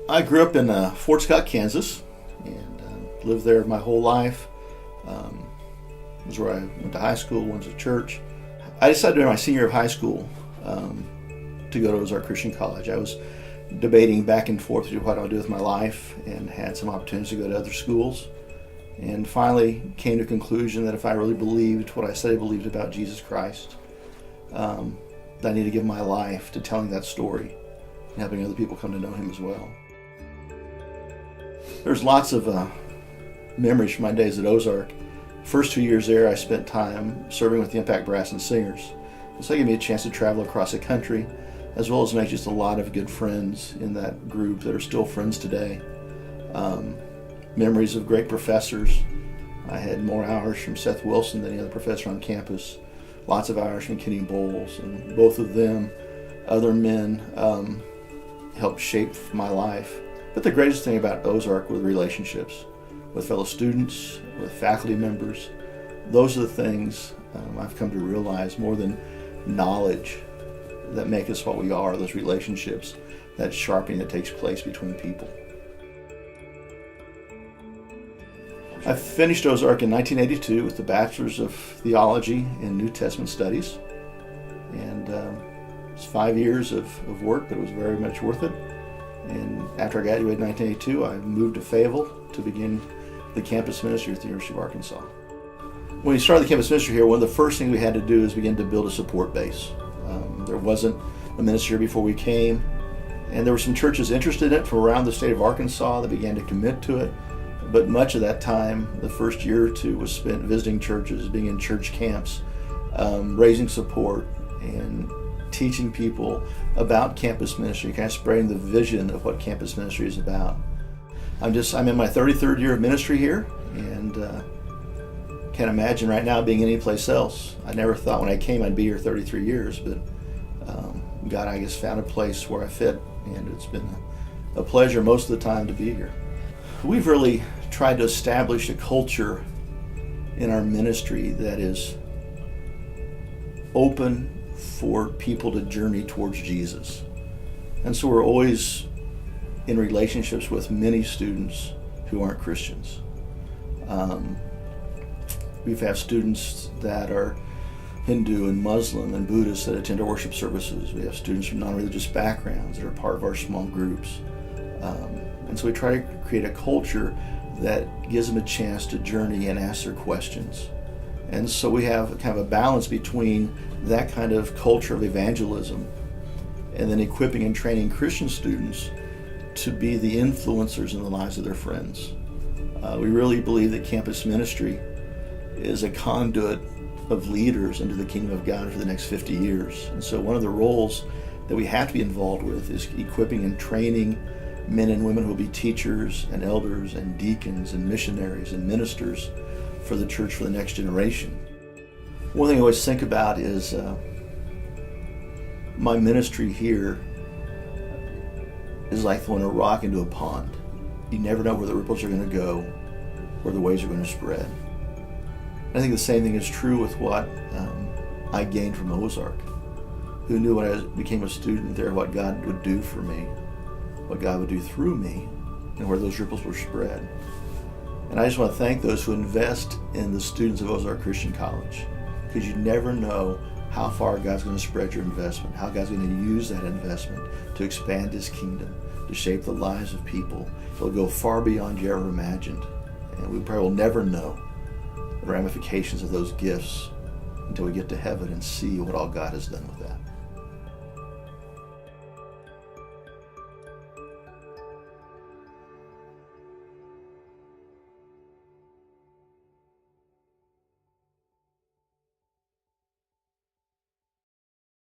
I grew up in Fort Scott, Kansas, and lived there my whole life. Was where I went to high school, went to church. I decided during my senior year of high school to go to Ozark Christian College. I was debating back and forth what I'll do with my life, and had some opportunities to go to other schools, and finally came to the conclusion that if I really believed what I said I believed about Jesus Christ, that I need to give my life to telling that story and helping other people come to know Him as well. There's lots of memories from my days at Ozark. First 2 years there, I spent time serving with the Impact Brass and Singers. So that gave me a chance to travel across the country, as well as make just a lot of good friends in that group that are still friends today. Memories of great professors. I had more hours from Seth Wilson than any other professor on campus. Lots of hours from Kenny Bowles, and both of them, other men, helped shape my life. But the greatest thing about Ozark were the relationships with fellow students, with faculty members. Those are the things I've come to realize more than knowledge that make us what we are, those relationships, that sharpening that takes place between people. I finished Ozark in 1982 with the Bachelor's of Theology in New Testament Studies. And it was 5 years of work, but it was very much worth it. And after I graduated in 1982, I moved to Fayetteville to begin the campus ministry at the University of Arkansas. When we started the campus ministry here, one of the first things we had to do is begin to build a support base. There wasn't a ministry here before we came, and there were some churches interested in it from around the state of Arkansas that began to commit to it. But much of that time, the first year or two, was spent visiting churches, being in church camps, raising support, and teaching people about campus ministry, kind of spreading the vision of what campus ministry is about. I'm in my 33rd year of ministry here, and can't imagine right now being anyplace else. I never thought when I came I'd be here 33 years, but God, I guess, found a place where I fit, and it's been a pleasure most of the time to be here. We've really tried to establish a culture in our ministry that is open for people to journey towards Jesus. And so we're always in relationships with many students who aren't Christians. We've had students that are Hindu and Muslim and Buddhist that attend our worship services. We have students from non-religious backgrounds that are part of our small groups. And so we try to create a culture that gives them a chance to journey and ask their questions. And so we have kind of a balance between that kind of culture of evangelism and then equipping and training Christian students to be the influencers in the lives of their friends. We really believe that campus ministry is a conduit of leaders into the kingdom of God for the next 50 years. And so one of the roles that we have to be involved with is equipping and training men and women who will be teachers and elders and deacons and missionaries and ministers for the church for the next generation. One thing I always think about is my ministry here is like throwing a rock into a pond. You never know where the ripples are going to go, where the waves are going to spread. I think the same thing is true with what I gained from Ozark. Who knew when I became a student there what God would do for me, what God would do through me, and where those ripples were spread. And I just want to thank those who invest in the students of Ozark Christian College, because you never know how far God's going to spread your investment, how God's going to use that investment to expand His kingdom, to shape the lives of people. It'll go far beyond you ever imagined. And we probably will never know the ramifications of those gifts until we get to heaven and see what all God has done with that.